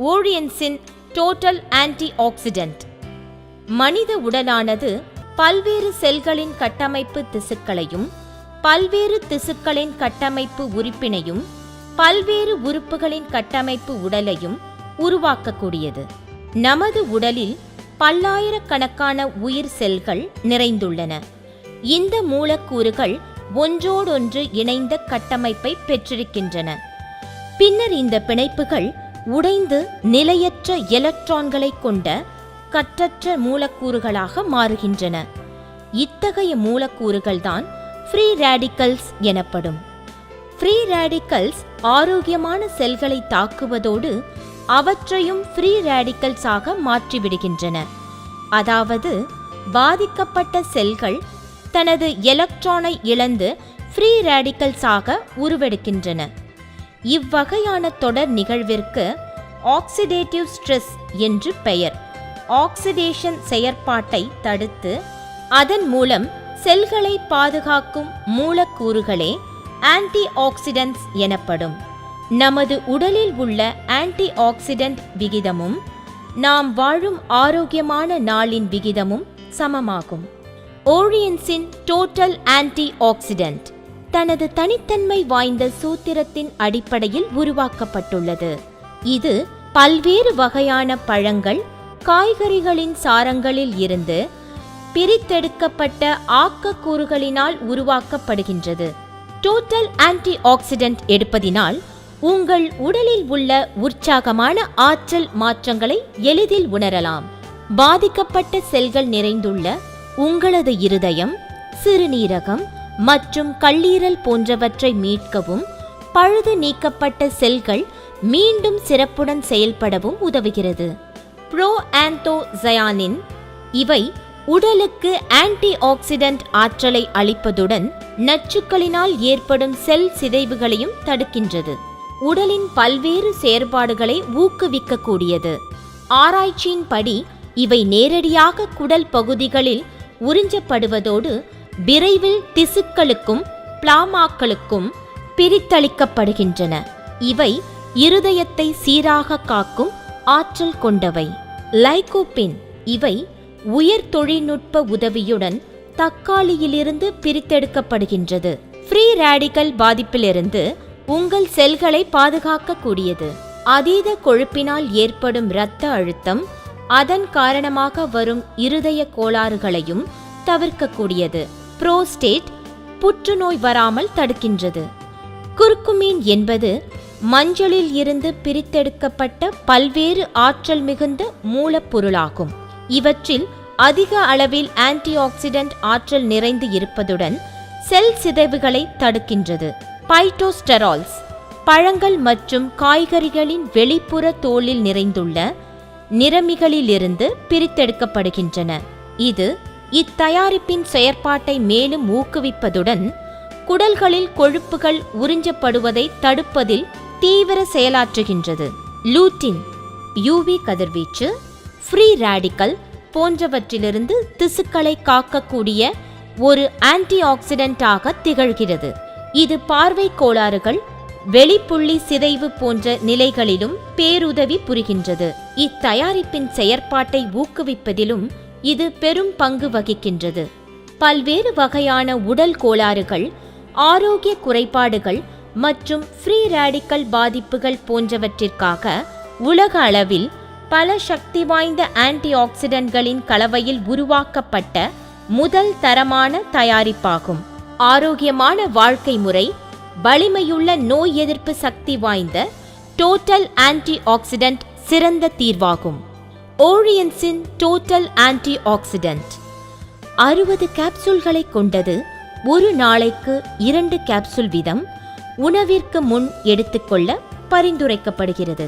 ஓரியன்ஸின் total anti accident. மனித உடலானது பல்வேறு செல்களின் கட்டமைப்பு திசுக்களையும் பல்வேறு திசுக்களின் கட்டமைப்பு உறுப்பினையும் பல்வேறு உறுப்புகளின் கட்டமைப்பு உடலையும் உருவாக்கக்கூடியது. நமது உடலில் பல்லாயிரக்கணக்கான உயிர் செல்கள் நிறைந்துள்ளன. இந்த மூலக்கூறுகள் ஒன்றோடொன்று இணைந்த கட்டமைப்பை பெற்றிருக்கின்றன. பின்னர் இந்த பிணைப்புகள் உடைந்து நிலையற்ற எலக்ட்ரான்களை கொண்ட கட்டற்ற மூலக்கூறுகளாக மாறுகின்றன. இத்தகைய மூலக்கூறுகள்தான் ஃப்ரீ ரேடிக்கல்ஸ் எனப்படும். ஃப்ரீ ரேடிக்கல்ஸ் ஆரோக்கியமான செல்களை தாக்குவதோடு அவற்றையும் ஃப்ரீ ரேடிக்கல்ஸாக மாற்றிவிடுகின்றன. அதாவது பாதிக்கப்பட்ட செல்கள் தனது எலக்ட்ரானை இழந்து ஃப்ரீ ரேடிக்கல்ஸாக உருவெடுக்கின்றன. இவ்வகையான தொடர் நிகழ்விற்கு ஆக்சிடேட்டிவ் ஸ்ட்ரெஸ் என்று பெயர். ஆக்சிடேஷன் செயற்பாட்டை தடுத்து அதன் மூலம் செல்களை பாதுகாக்கும் மூலக்கூறுகளே ஆன்டி ஆக்சிடென்ட்ஸ் எனப்படும். நமது உடலில் உள்ள ஆன்டி ஆக்சிடென்ட் விகிதமும் நாம் வாழும் ஆரோக்கியமான நாளின் விகிதமும் சமமாகும். ஓரியன்ஸின் டோட்டல் ஆன்டி ஆக்சிடென்ட் தனது தனித்தன்மை வாய்ந்த சூத்திரத்தின் அடிப்படையில் உருவாக்கப்பட்டுள்ளது. இது பல்வேறு வகையான பழங்கள், காய்கறிகளின் சாரங்களில் இருந்து பிரித்தெடுக்கப்பட்ட ஆக்கக்கூறுகளினால் உருவாக்கப்படுகின்றது. டோட்டல் ஆன்டி ஆக்சிடென்ட் எடுப்பதினால் உங்கள் உடலில் உள்ள உற்சாகமான ஆற்றல் மாற்றங்களை எளிதில் உணரலாம். பாதிக்கப்பட்ட செல்கள் நிறைந்துள்ள உங்களது இருதயம், சிறுநீரகம் மற்றும் கல்லீரல் போன்றவற்றை மீட்கவும் பழுது நீக்கப்பட்ட செல்கள் மீண்டும் சிறப்புடன் செயல்படவும் உதவுகிறது. புரோஆந்தோசயானின் இவை உடலுக்கு ஆன்டி ஆக்சிடென்ட் ஆற்றலை அளிப்பதுடன் நச்சுக்களினால் ஏற்படும் செல் சிதைவுகளையும் தடுக்கின்றது. உடலின் பல்வேறு செயற்பாடுகளை ஊக்குவிக்கக்கூடியது. ஆராய்ச்சியின்படி இவை நேரடியாக குடல் பகுதிகளில் உறிஞ்சப்படுவதோடு விரைவில் திசுக்களுக்கும் பிளாமாக்களுக்கும் பிரித்தளிக்கப்படுகின்றன. இவை இருதயத்தை சீராக காக்கும் ஆற்றல் கொண்டவை. லைகோபின் இவை உயர் தொழில்நுட்ப உதவியுடன் தக்காளியிலிருந்து பிரித்தெடுக்கப்படுகின்றது. ஃப்ரீ ரேடிக்கல் பாதிப்பிலிருந்து உங்கள் செல்களை பாதுகாக்கக்கூடியது. அதீத கொழுப்பினால் ஏற்படும் இரத்த அழுத்தம், அதன் காரணமாக வரும் இருதய கோளாறுகளையும் தவிர்க்கக்கூடியது. புரோஸ்டேட் புற்றுநோய் வராமல் தடுக்கின்றது. குர்குமின் என்பது மஞ்சளில் இருந்து பிரித்தெடுக்கப்பட்ட பல்வேறு ஆற்றல் மிகுந்த மூலப்பொருளாகும். இவற்றில் அதிக அளவில் ஆன்டி ஆக்சிடென்ட் ஆற்றல் நிறைந்து இருப்பதுடன் செல் சிதைவுகளை தடுக்கின்றது. பைட்டோஸ்டெரால்ஸ் பழங்கள் மற்றும் காய்கறிகளின் வெளிப்புற தோலில் நிறைந்துள்ள நிறமிகளிலிருந்து பிரித்தெடுக்கப்படுகின்றன. இது இத்தயாரிப்பின் செயற்பாட்டை மேலும் ஊக்குவிப்பதுடன் குடல்களில் கொழுப்புகள் உறிஞ்சப்படுவதை தடுப்பதில் தீவிர செயலாற்றுகின்றது. லூட்டின் யூவி கதிர்வீச்சு, ஃப்ரீ ரேடிக்கல் போன்றவற்றிலிருந்து திசுக்களை காக்கக்கூடிய ஒரு ஆன்டி ஆக்சிடென்டாக திகழ்கிறது. இது பார்வை கோளாறுகள், வெளிப்புள்ளி சிதைவு போன்ற நிலைகளிலும் பேருதவி புரிகின்றது. இத்தயாரிப்பின் செயற்பாட்டை ஊக்குவிப்பதிலும் இது பெரும் பங்கு வகிக்கின்றது. பல்வேறு வகையான உடல் கோளாறுகள், ஆரோக்கிய குறைபாடுகள் மற்றும் ஃப்ரீ ரேடிக்கல் பாதிப்புகள் போன்றவற்றிற்காக உலக அளவில் பல சக்தி வாய்ந்த ஆன்டி ஆக்சிடென்ட்களின் கலவையில் உருவாக்கப்பட்ட முதல் தரமான தயாரிப்பாகும். ஆரோக்கியமான வாழ்க்கை முறை, வலிமையுள்ள நோய் எதிர்ப்பு சக்தி வாய்ந்த டோட்டல் ஆன்டி ஆக்சிடென்ட் சிறந்த தீர்வாகும். ஓரியன்ஸின் டோட்டல் ஆன்டி ஆக்சிடென்ட் 60 கேப்சூல்களை கொண்டது. ஒரு நாளைக்கு 2 கேப்சூல் வீதம் உணவிற்கு முன் எடுத்துக்கொள்ள பரிந்துரைக்கப்படுகிறது.